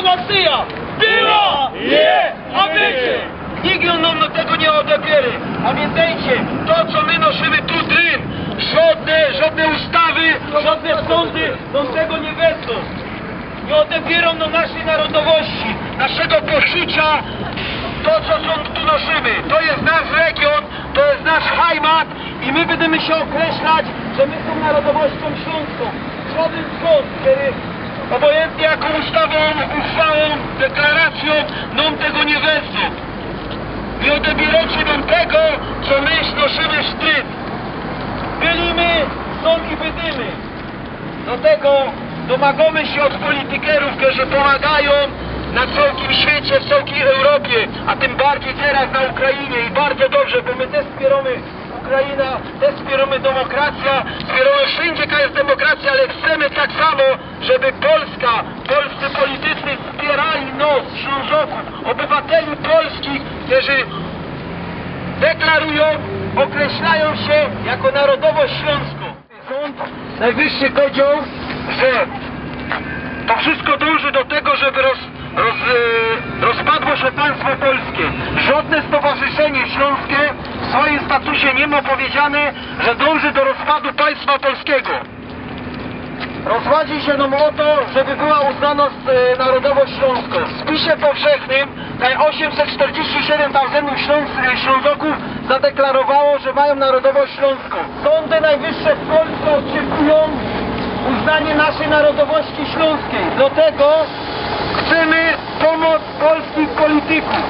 nacja była, je, a będzie! Nikt nam tego nie odebierze. Pamiętajcie, to co my nosimy tu dryn, żadne ustawy, żadne sądy nam tego nie wezmą. Nie odebierą nam naszej narodowości, naszego poczucia, to co tu nosimy. To jest nasz region, to jest nasz heimat i my będziemy się określać, że my są narodowością śląską. Żaden sąd, który obojętnie jaką ustawą, uchwałą, deklaracją nam tego nie wezmą. Nie odebieracie nam tego, co my nosimy sztryt. Bylimy, są i bydymy. Do tego domagamy się od politykerów, którzy pomagają na całym świecie, w całej Europie, a tym bardziej teraz na Ukrainie i bardzo dobrze, bo my też wspieramy Ukraina, też wspieramy demokrację, wspieramy wszędzie, jaka jest demokracja, ale chcemy tak samo, żeby polscy politycy wspierali nas, Ślązoków, obywateli polskich, którzy deklarują, określają się jako narodowość śląską. Sąd Najwyższy powiedział, że to wszystko dąży do tego, żeby rozpadło się państwo polskie. Żadne stowarzyszenie śląskie w swoim statusie nie ma powiedziane, że dąży do rozpadu państwa polskiego. Rozwadzi się nam o to, żeby była uznana narodowość śląską. W spisie powszechnym 847 Ślązoków zadeklarowało, że mają narodowość śląską. Sądy najwyższe w Polsce oczekują uznanie naszej narodowości śląskiej. Do tego chcemy pomoc polskich polityków.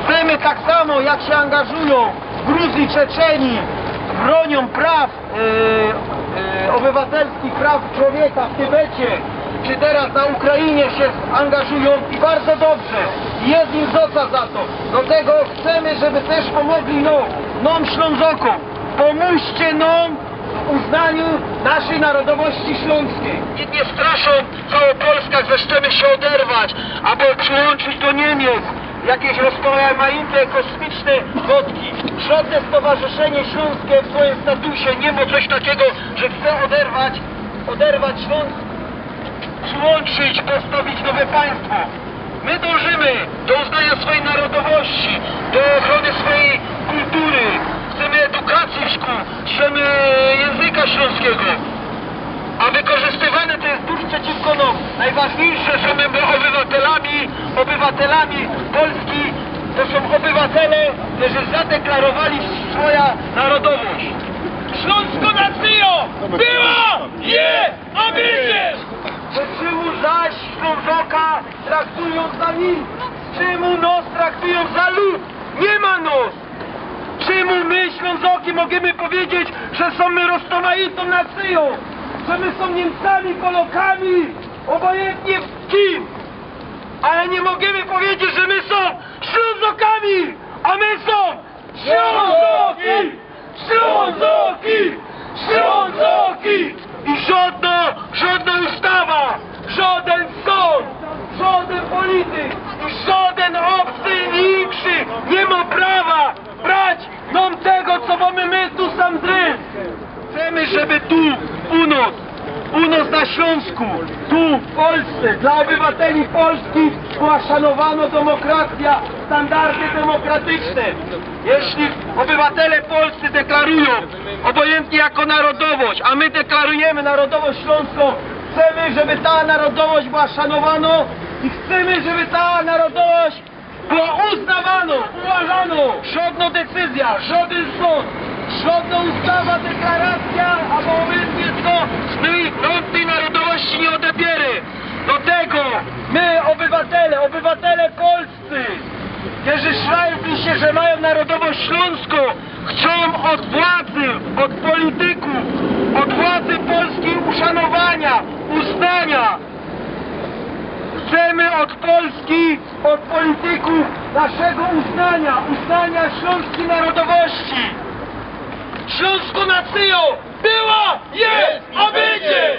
Chcemy tak samo, jak się angażują w Gruzji, Czeczenii, bronią praw obywatelskich, praw człowieka w Tybecie, czy teraz na Ukrainie się angażują i bardzo dobrze. Jest im za to. Do tego chcemy, żeby też pomogli nam Ślązokom. Pomóżcie nam w uznaniu naszej narodowości śląskiej. Nikt nie straszą całą Polskę, że chcemy się oderwać, albo przyłączyć do Niemiec jakieś rozmaite kosmiczne wodki. Żadne stowarzyszenie śląskie w swoim statusie nie ma coś takiego, że chce oderwać Śląsk, przyłączyć, postawić nowe państwo. My dążymy do uznania swojej narodowości, do ochrony swojej kultury. Chcemy edukacji w szkół, chcemy języka śląskiego. A wykorzystywane to jest tuż przeciwko nam. Najważniejsze, że my obywatelami Polski, to są obywatele, którzy zadeklarowali swoja narodowość. Śląsko nacjo była, je, a będzie! Czemu zaś Ślązoka traktują za nim? Czemu nos traktują za lud? Nie ma nos! Czemu my, Ślązoki, możemy powiedzieć, że są my rozmaitą nacją? Że my są Niemcami, Polakami, obojętnie kim? Ale nie możemy powiedzieć, że my są Ślązokami, a my są Ślązoki! Ślązoki! Ślązoki! I żadna ustawa, żaden sąd, żaden polityk i żaden obcy i inszy nie ma prawa brać nam tego, co mamy my tu sam dryn. Chcemy, żeby tu, u nas na Śląsku, tu w Polsce, dla obywateli Polski była szanowana demokracja, standardy demokratyczne. Jeśli obywatele polscy deklarują, obojętnie jako narodowość, a my deklarujemy narodowość śląską, chcemy, żeby ta narodowość była szanowana i chcemy, żeby ta narodowość była uznawana, uważana. Żadna decyzja, żaden sąd, żadna ustawa, deklaracja, albo obecnie co, my tej narodowości nie odebierze. Do tego my, obywatele polscy, którzy szlają się, że mają narodowość śląską, chcą od władzy, od polityków, od władzy polskiej uszanowania, uznania. Chcemy od Polski, od polityków naszego uznania śląskiej narodowości. Śląską nacją była, jest, a będzie!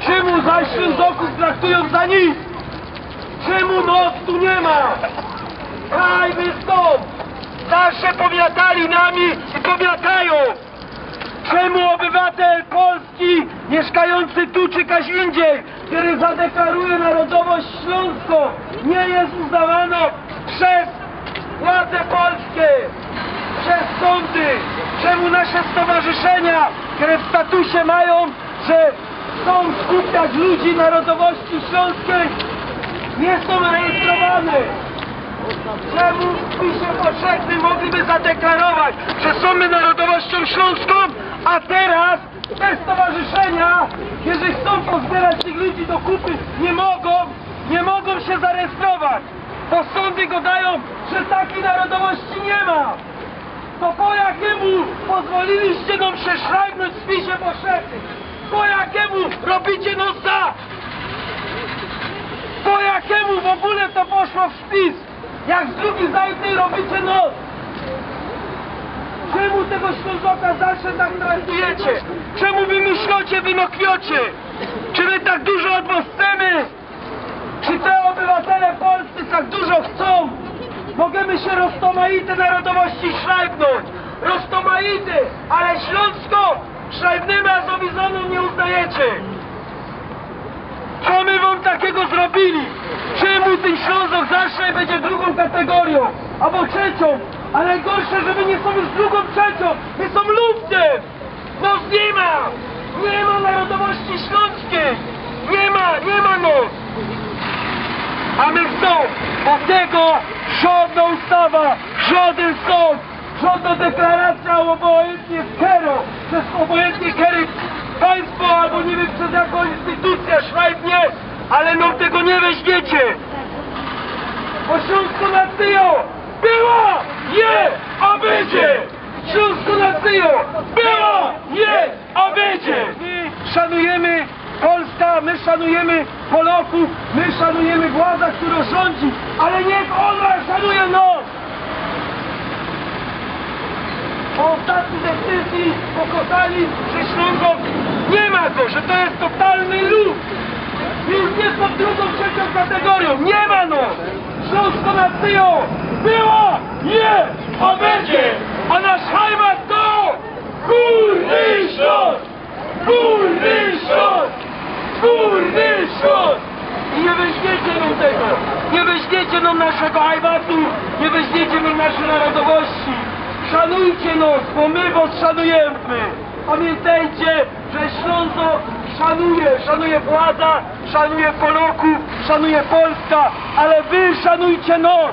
Czemu zaś Ślązoków traktują za nic? Czemu nos tu nie ma? Dajmy stąd! Zawsze pomiatali nami i pomiatają! Czemu obywatel Polski mieszkający tu czy kaś indziej, który zadeklaruje narodowość Śląsko nie jest uznawana przez władze polskie, przez sądy? Czemu nasze stowarzyszenia, które w statusie mają, że chcą skupiać ludzi narodowości śląskiej, nie są rejestrowane? Czemu w spisie powszechnym mogliby zadeklarować, że są my narodowością śląską, a teraz te stowarzyszenia, jeżeli chcą pozbierać tych ludzi do kupy, nie mogą się zarejestrować, bo sądy go dają, że takiej narodowości nie ma. To po jakiemu pozwoliliście nam się szrajbnąć w spisie powszechnym? Po jakiemu robicie nos za? Po jakiemu w ogóle to poszło w spis? Jak z drugiej zajętej robicie nos? Czemu tego Ślązoka zawsze tak traktujecie? Czemu wymyślocie, wynokwiacie? Czy my tak dużo od was chcemy? Czy te obywatele polscy tak dużo chcą? Możemy się roztomaite narodowości szrajbnąć. Roztomaity, ale Śląsko szrajbnymi azowizoną nie uznajecie. Co my wam takiego zrobili? Czemu ten Ślązok zawsze będzie drugą kategorią? Albo trzecią? A najgorsze, że my nie są już drugą, trzecią. My są luftem. Nos nie ma narodowości śląskiej. Nie ma nos. A my chcą, bo tego żadna ustawa, żaden sąd, żadna deklaracja obojętnie z KERO, przez obojętnie KERY państwo albo nie wiem przez jaką instytucję szrajbnie, ale no tego nie weźmiecie. Bo Śląsko nacją była, je, a będzie! Śląsko nacją była, je, a będzie! My szanujemy Polska, my szanujemy Polaków, my szanujemy władza, która rządzi, ale niech ona szanuje nas! Po ostatniej decyzji pokazali, że Ślązok nie ma go, że to jest totalny lud. Już nie są drugą, trzecią kategorią, nie ma nas! Śląsko nacją była, je, a będzie! A nasz hajmat to Górny Śląsk! Górny Śląsk! Górny Śląsk! I nie weźmiecie nam tego! Nie weźmiecie nam naszego hajmatu! Nie weźmiecie nam naszej narodowości! Szanujcie nas, bo my was szanujemy! Pamiętajcie, że Ślązok szanuje władza, szanuje Polaków, szanuje Polska, ale wy szanujcie nas!